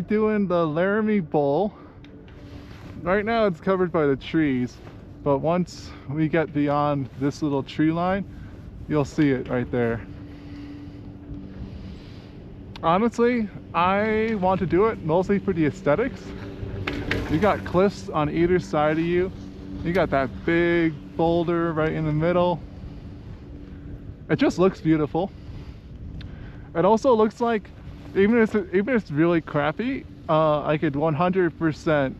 doing the Laramie Bowl. Right now it's covered by the trees, but once we get beyond this little tree line, you'll see it right there. Honestly, I want to do it mostly for the aesthetics. You got cliffs on either side of you. You got that big boulder right in the middle. It just looks beautiful. It also looks like, even if it's really crappy, I could 100%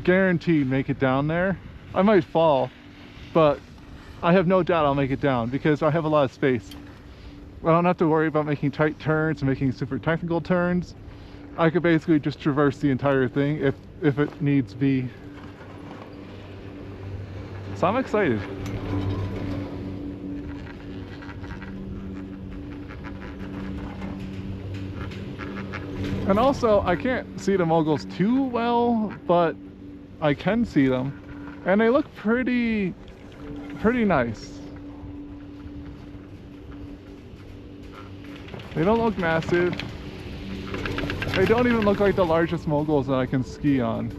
guaranteed make it down there. I might fall, but I have no doubt I'll make it down because I have a lot of space. I don't have to worry about making tight turns and making super technical turns. I could basically just traverse the entire thing if it needs be. So I'm excited. And also, I can't see the moguls too well, but I can see them, and they look pretty nice. They don't look massive. They don't even look like the largest moguls that I can ski on.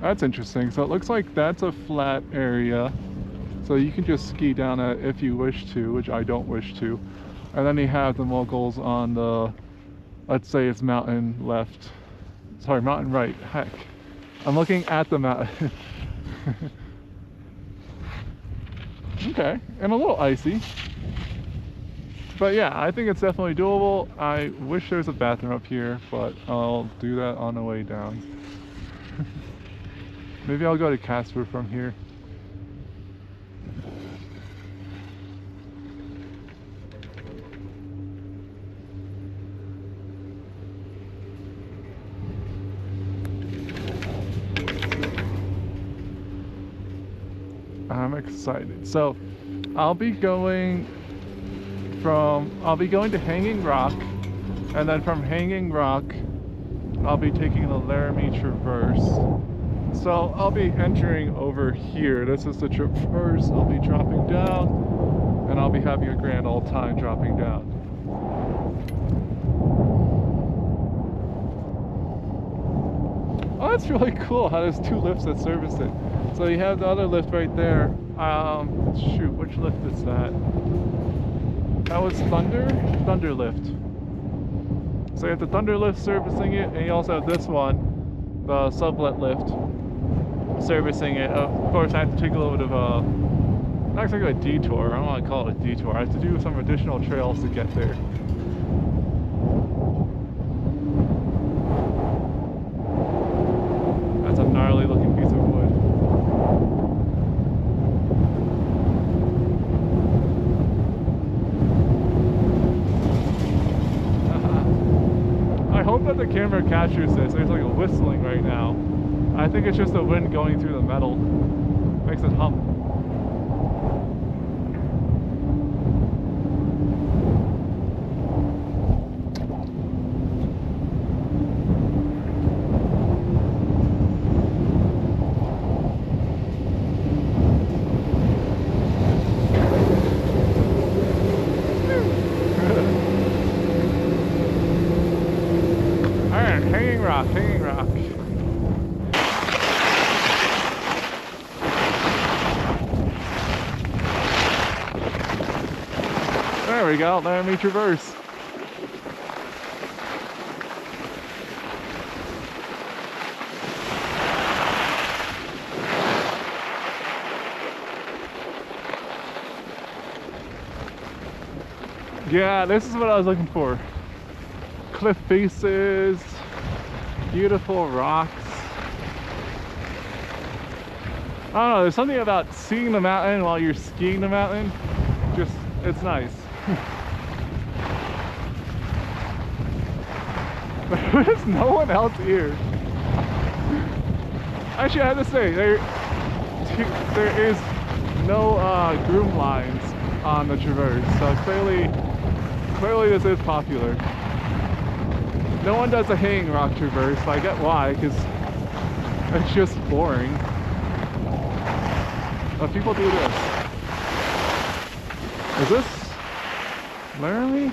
That's interesting. So it looks like that's a flat area, so you can just ski down it if you wish to, which I don't wish to. And then you have the moguls on the, let's say it's mountain left. Sorry, mountain right. Heck. I'm looking at the mountain. Okay, and a little icy. But yeah, I think it's definitely doable. I wish there was a bathroom up here, but I'll do that on the way down. Maybe I'll go to Casper from here. I'm excited. So I'll be going to Hanging Rock, and then from Hanging Rock I'll be taking the Laramie Traverse. So I'll be entering over here. This is the Traverse. I'll be dropping down, and I'll be having a grand old time dropping down. Oh, that's really cool how there's two lifts that service it. So you have the other lift right there. Shoot, which lift is that? That was Thunder Lift. So you have the Thunder Lift servicing it, and you also have this one, the Sublet Lift, servicing it. Of course, I have to take a little bit of a, not exactly a detour, I don't want to call it a detour. I have to do some additional trails to get there. That's a gnarly looking piece of wood. I hope that the camera captures this. There's like a whistling right now. I think it's just the wind going through the metal. Makes it hum. Hanging Rock. There we go, Laramie Traverse. Yeah, this is what I was looking for. Cliff faces. Beautiful rocks. I don't know, there's something about seeing the mountain while you're skiing the mountain. Just, it's nice. There's no one else here. Actually, I have to say, there is no groom lines on the Traverse, so clearly this is popular. No one does a Hanging Rock Traverse, but I get why, because it's just boring. But people do this. Is this Laramie?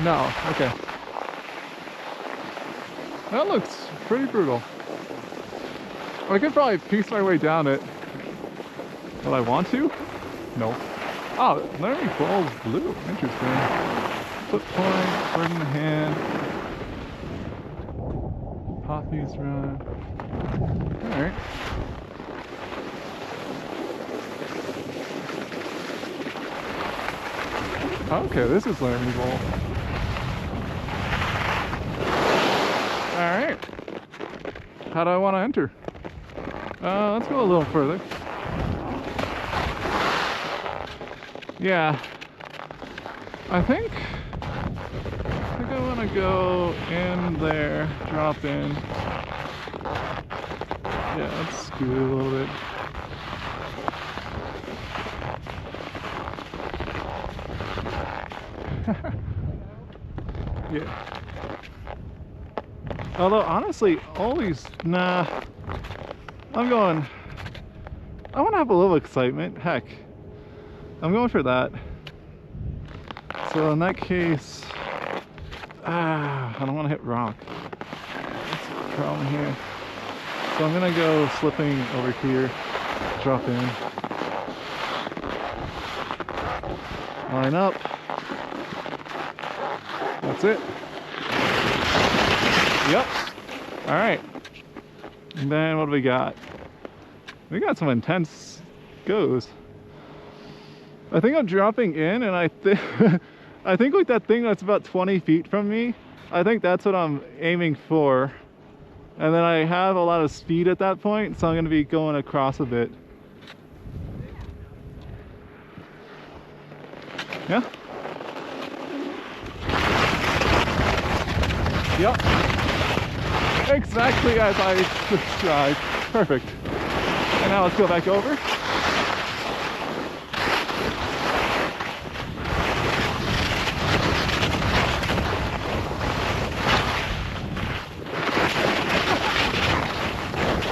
No, okay. That looks pretty brutal. I could probably piece my way down it. Will I want to? No. Oh, Laramie Bowl's blue. Interesting. Foot point, bird in the hand. Poppies run. Alright. Okay, this is Laramie Bowl. Alright. How do I want to enter? Let's go a little further. Yeah. I think I want to go in there, drop in. Yeah, let's scoot a little bit. Yeah. Although honestly, always nah. I want to have a little excitement. Heck, I'm going for that. So in that case, I don't want to hit rock. That's the problem here. So I'm gonna go slipping over here, drop in, line up. That's it. Yep. All right. And then what do we got? We got some intense goes. I think I'm dropping in, and I think I think like that thing that's about 20 feet from me, I think that's what I'm aiming for. And then I have a lot of speed at that point, so I'm going to be going across a bit. Yeah? Yep. Exactly as I described. Perfect. And now let's go back over.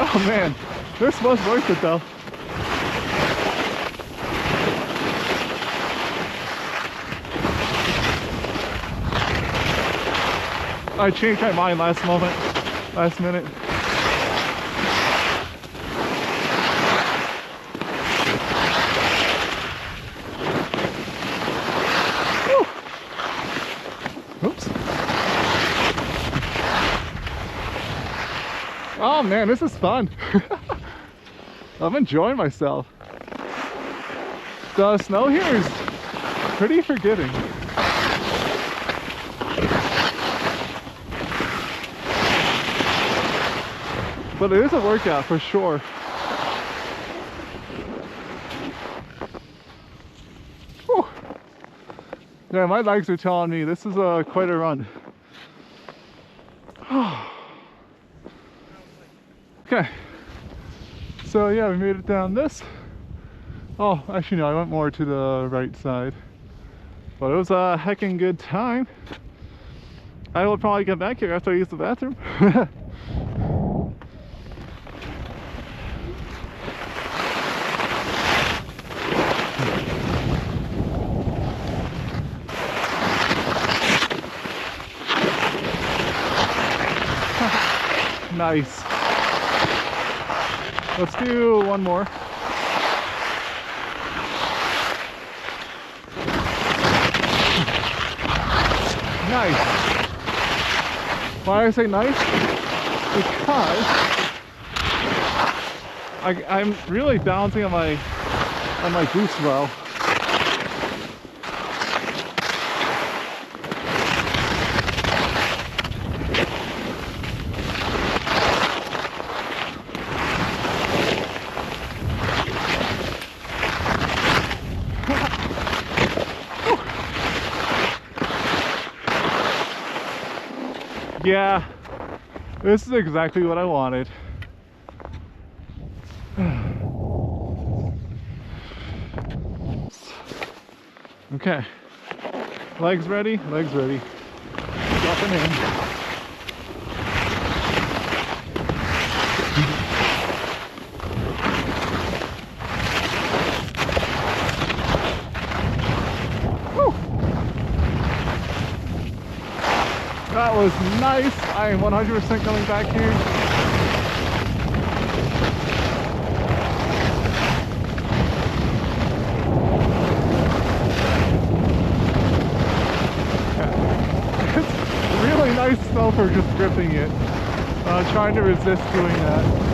Oh man, this was worth it though. I changed my mind last minute. Woo. Oops. Oh man, this is fun. I'm enjoying myself. The snow here is pretty forgiving. But it is a workout for sure. Whew. Yeah, my legs are telling me this is quite a run. Okay, so yeah, we made it down this. Oh, actually no, I went more to the right side. But it was a heckin' good time. I will probably get back here after I use the bathroom. Nice. Let's do one more. Nice. Why do I say nice? Because I'm really balancing on my boost well. Yeah, this is exactly what I wanted. Okay, legs ready, legs ready. Dropping in. That was nice. I am 100% coming back here. It's really nice snow for just gripping it. Trying to resist doing that.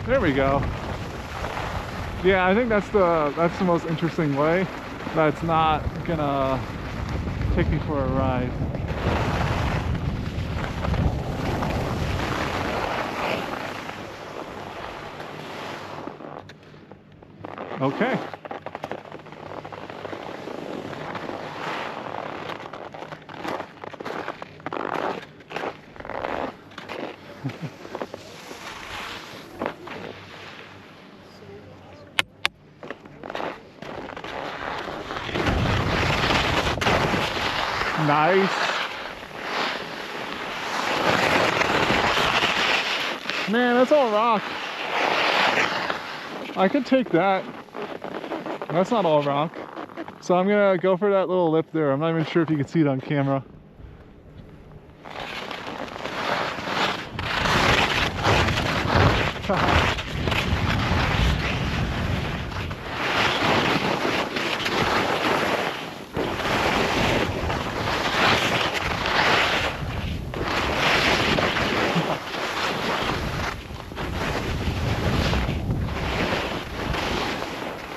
There we go. Yeah, I think that's the most interesting way. That's not gonna take me for a ride. Okay. Nice. Man, that's all rock. I could take that. That's not all rock. So I'm gonna go for that little lip there. I'm not even sure if you can see it on camera.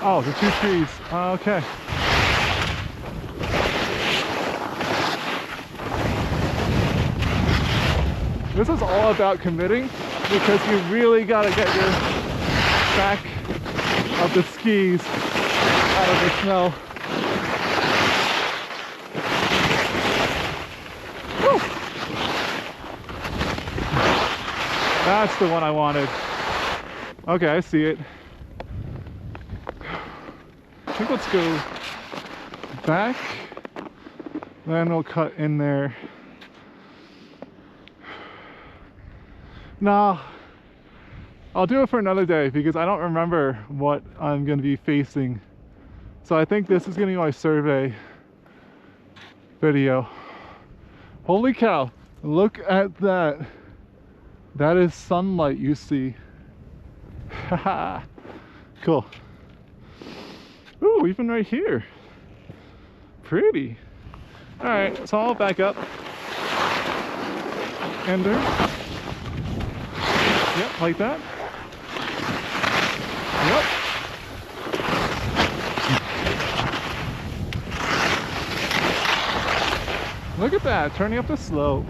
Oh, the two trees. Okay. This is all about committing because you really gotta get your back of the skis out of the snow. Woo! That's the one I wanted. Okay, I see it. I think let's go back, then we'll cut in there. Nah, I'll do it for another day because I don't remember what I'm going to be facing. So I think this is going to be my survey video. Holy cow, look at that. That is sunlight you see. Haha, cool. Ooh, even right here. Pretty. Alright, so I'll back up. Ender. Yep, like that. Yep. Look at that, turning up the slope.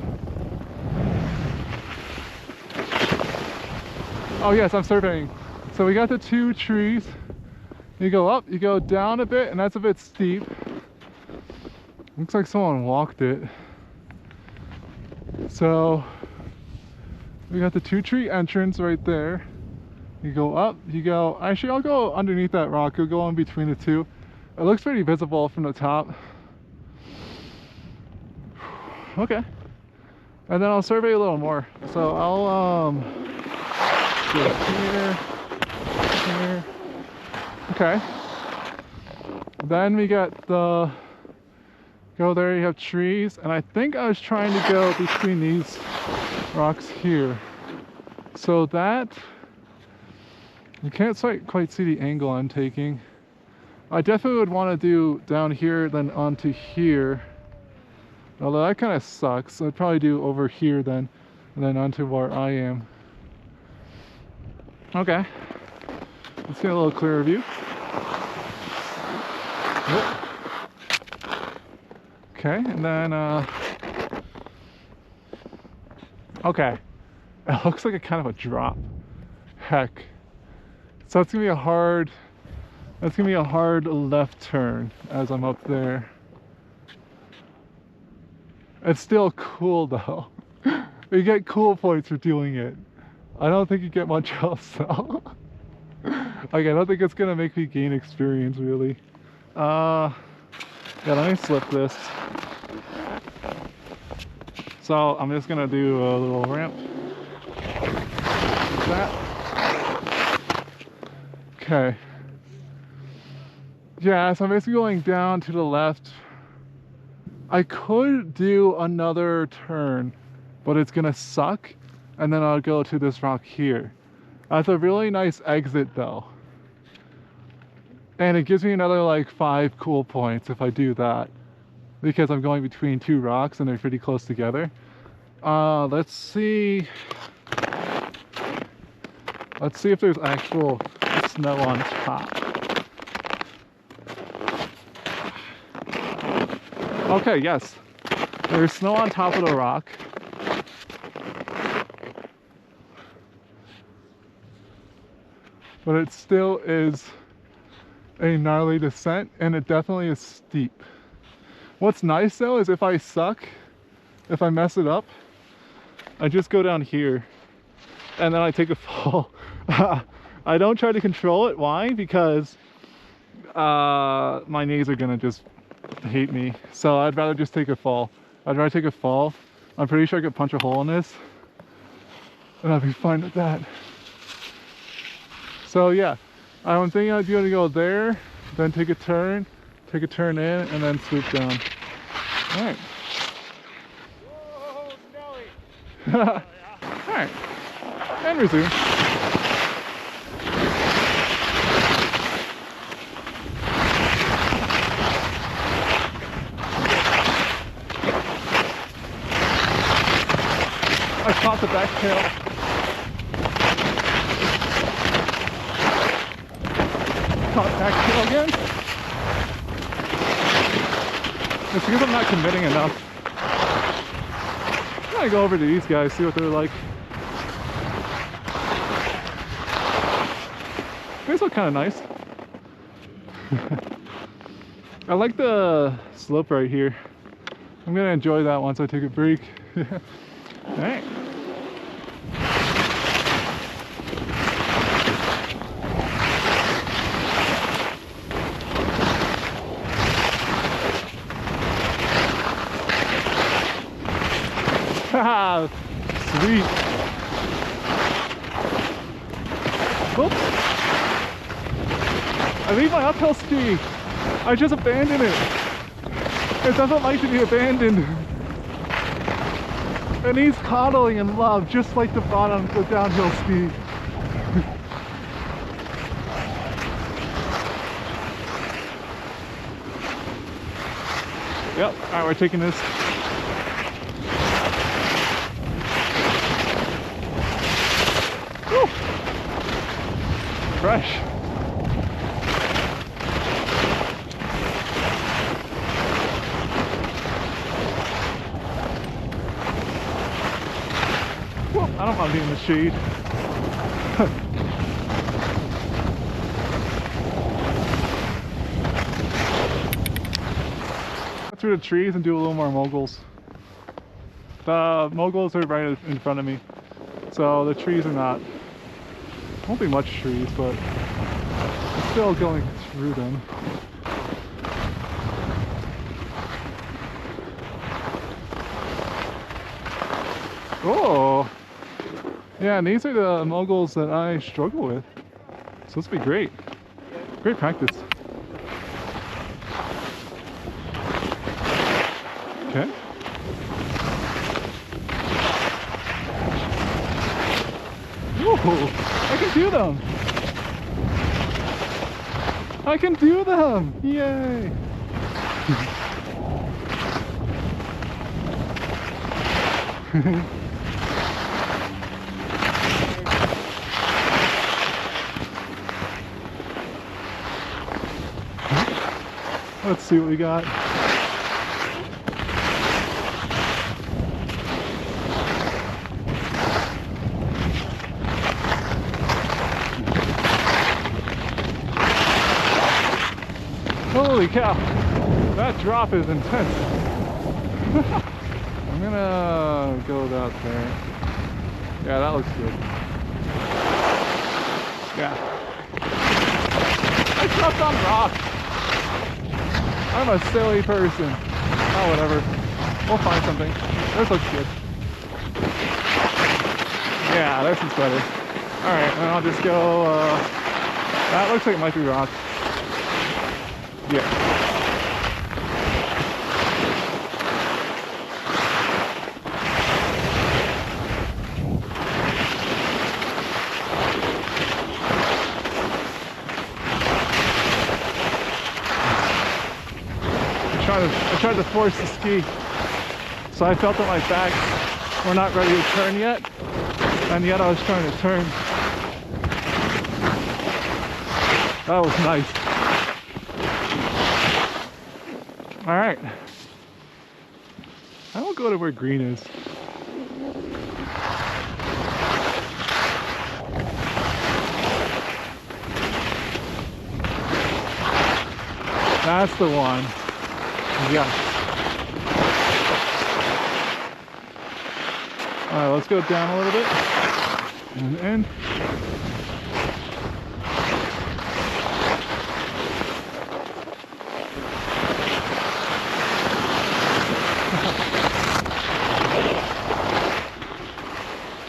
Oh yes, I'm surveying. So we got the two trees. You go up, you go down a bit, and that's a bit steep. Looks like someone walked it. So we got the two tree entrance right there. You go up, you go, actually I'll go underneath that rock, you'll go in between the two. It looks pretty visible from the top. Okay. And then I'll survey a little more. So I'll go here, here. Okay. Then we got the, go there, you have trees, and I think I was trying to go between these rocks here. So that, you can't quite see the angle I'm taking. I definitely would want to do down here, then onto here. Although that kind of sucks. I'd probably do over here then, and then onto where I am. Okay. Let's get a little clearer view. Yep. Okay, and then okay. It looks like a kind of a drop. Heck. So it's gonna be a hard, that's gonna be a hard left turn as I'm up there. It's still cool though. You get cool points for doing it. I don't think you get much else though. Like, I don't think it's gonna make me gain experience, really. Yeah, let me slip this. So I'm just gonna do a little ramp. Like that. Okay. Yeah, so I'm basically going down to the left. I could do another turn, but it's gonna suck, and then I'll go to this rock here. That's a really nice exit though. And it gives me another like 5 cool points if I do that, because I'm going between 2 rocks and they're pretty close together. Let's see if there's actual snow on top. Okay, yes. There's snow on top of the rock. But it still is a gnarly descent, and it definitely is steep. What's nice though is if I suck, if I mess it up, I just go down here and then I take a fall. I don't try to control it. Why? Because my knees are gonna just hate me. So I'd rather just take a fall. I'd rather take a fall. I'm pretty sure I could punch a hole in this and I'd be fine with that. So yeah, I'm thinking I'm gonna go there, then take a turn in, and then swoop down. All right. Whoa, snowy. All right, and resume. I caught the back tail. Caught back tail again. It's because I'm not committing enough. I'm gonna go over to these guys, see what they're like. These look kind of nice. I like the slope right here. I'm gonna enjoy that once I take a break. All right. Haha, sweet. Oops. I leave my uphill ski. I just abandoned it. It doesn't like to be abandoned. It needs coddling and love, just like the bottom, the downhill ski. Yep, alright, we're taking this. Woo! Fresh. Whoa, I don't want to be in the shade. Through the trees and do a little more moguls. The moguls are right in front of me, so the trees are not, won't be much trees, but it's still going through them. Oh, yeah, and these are the moguls that I struggle with, so this will be great. Great practice. Okay. Whoa, I can do them! I can do them! Yay! Let's see what we got. Holy cow, that drop is intense. I'm gonna go out there. Yeah, that looks good. Yeah. I dropped on rock. I'm a silly person. Oh, whatever. We'll find something. This looks good. Yeah, this is better. Alright, then I'll just go, that looks like it might be rock. Yeah. I tried to force the ski, so I felt that my backs were not ready to turn yet, and yet I was trying to turn. That was nice. All right, I will go to where green is. That's the one. Yeah. Alright, let's go down a little bit. And in.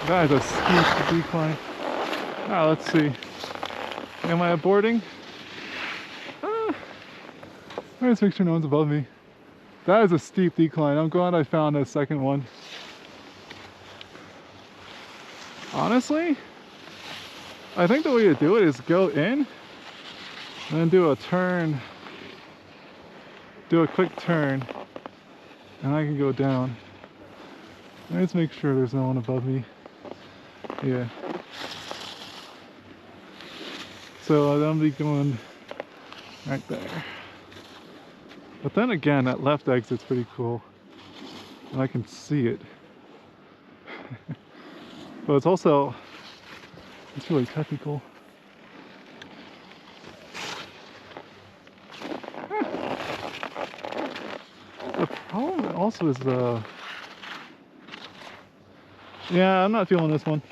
That is a steep decline. Alright, let's see. Am I aborting? Let's make sure no one's above me. That is a steep decline. I'm glad I found a second one. Honestly, I think the way to do it is go in and then do a turn. Do a quick turn and I can go down. Let's make sure there's no one above me. Yeah. So I'm gonna be going right there. But then again, that left exit's pretty cool. And I can see it. But it's also, it's really technical. The problem also is yeah, I'm not feeling this one.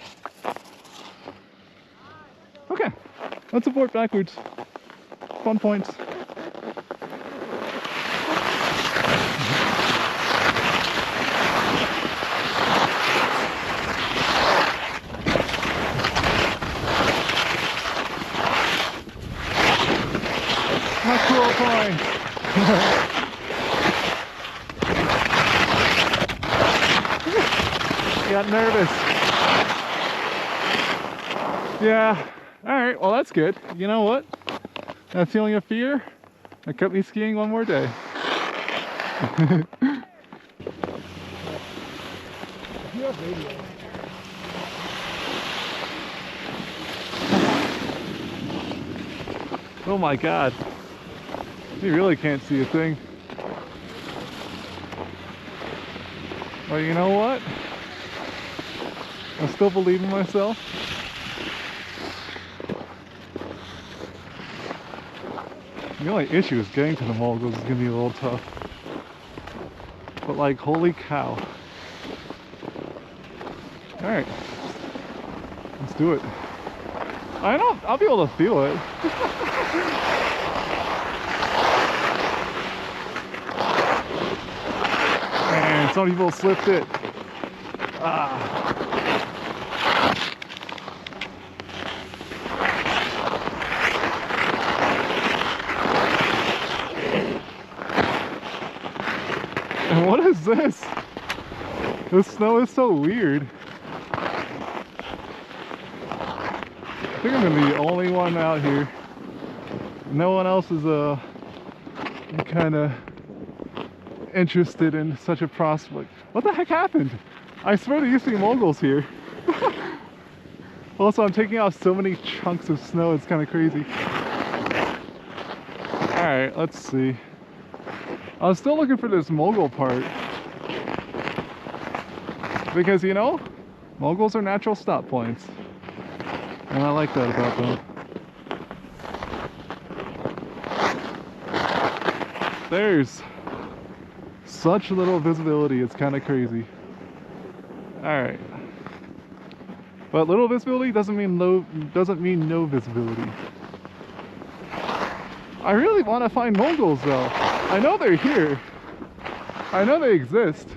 Okay, let's abort backwards. Fun points. My cool point. Got nervous. Yeah. Alright, well that's good. You know what? That feeling of fear, that kept me skiing one more day. Oh my god. You really can't see a thing. Well, you know what? I still believe in myself. The only issue is getting to the moguls is gonna be a little tough. But like, holy cow. Alright. Let's do it. I'll be able to feel it. Man, some people slipped it. Ah. And what is this? The snow is so weird. I think I'm gonna be the only one out here. No one else is kind of interested in such a prospect. What the heck happened? I swear there used to be moguls here. Also, I'm taking off so many chunks of snow, it's kind of crazy. Alright, let's see. I was still looking for this mogul part. Because, you know, moguls are natural stop points. And I like that about them. There's such little visibility, it's kind of crazy. Alright. But little visibility doesn't mean no visibility. I really want to find Mongols though. I know they're here. I know they exist.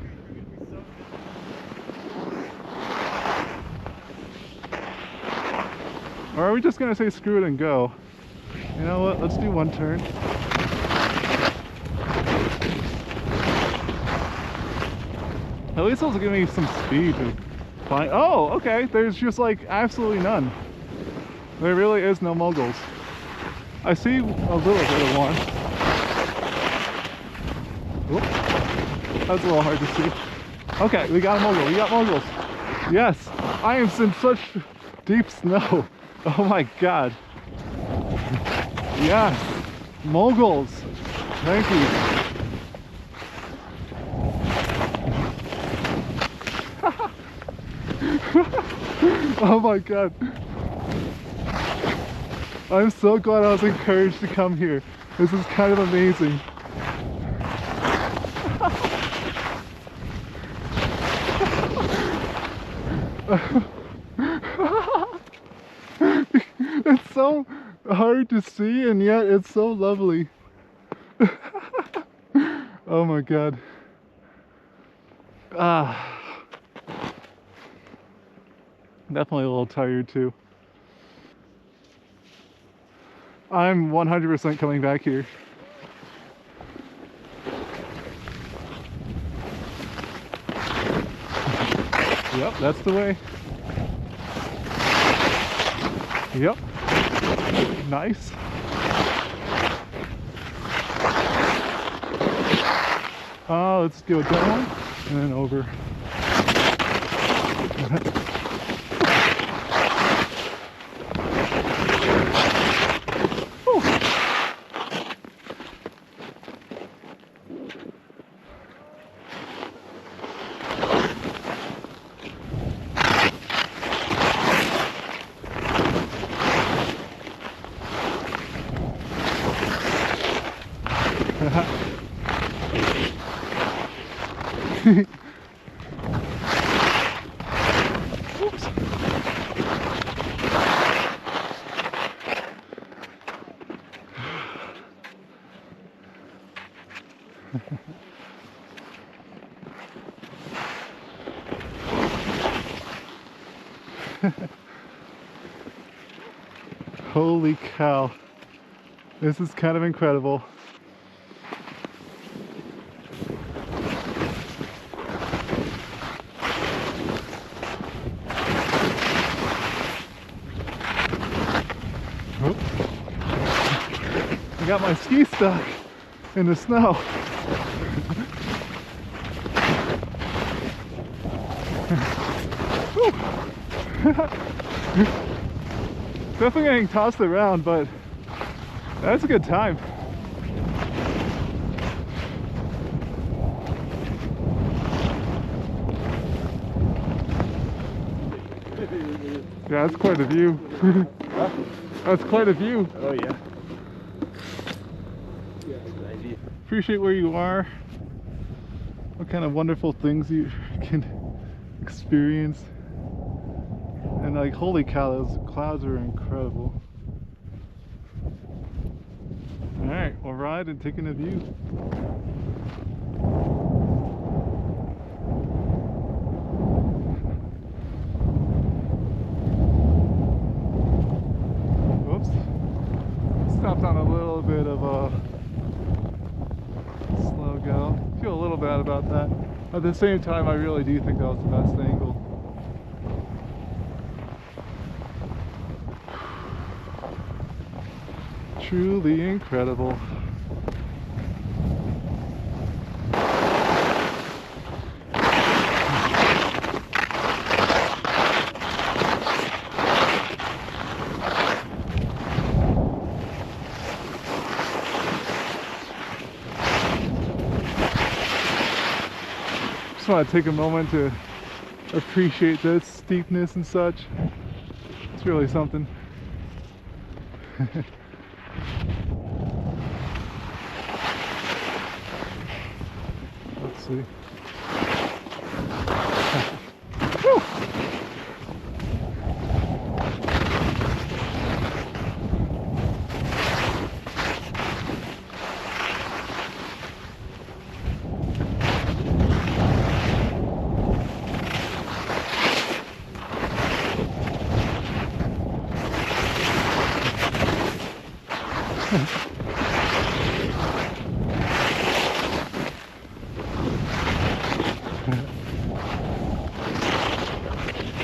Or are we just gonna say screw it and go? You know what? Let's do one turn. At least it'll give me some speed to find. Oh, okay. There's just like absolutely none. There really is no Mongols. I see a little bit of one. Oop. That's a little hard to see. Okay, we got a Mongol. We got Mongols. Yes, I am in such deep snow. Oh my god. Yes, Mongols. Thank you. Oh my god. I'm so glad I was encouraged to come here. This is kind of amazing. It's so hard to see and yet it's so lovely. Oh my god. Definitely a little tired too. I'm 100% coming back here. Yep, that's the way. Yep. Nice. Let's go down and then over. Oops. Holy cow. This is kind of incredible. I got my ski stuck in the snow. Definitely getting tossed around, but that's a good time. Yeah, that's quite a view. That's quite a view. Oh yeah. Appreciate where you are. What kind of wonderful things you can experience. And like, holy cow, those clouds are incredible. Alright, we'll ride and take in a view. Whoops. Stopped on a little bit of a slow go. Feel a little bad about that. At the same time, I really do think that was the best angle. Truly incredible. Just want to take a moment to appreciate the steepness and such. It's really something. Let's see.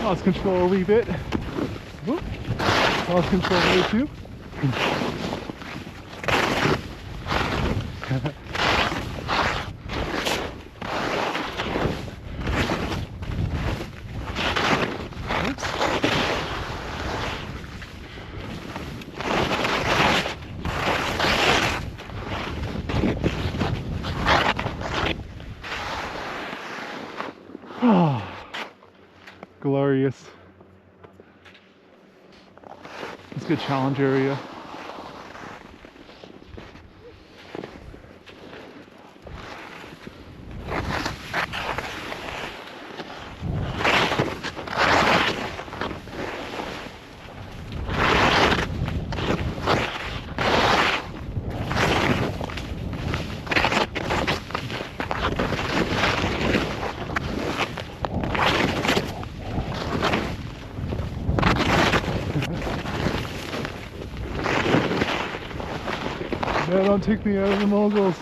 Lost control a wee bit. Whoop. Lost control there too. Oops. Oh, glorious. It's a good challenge area. No, don't take me out of the moguls.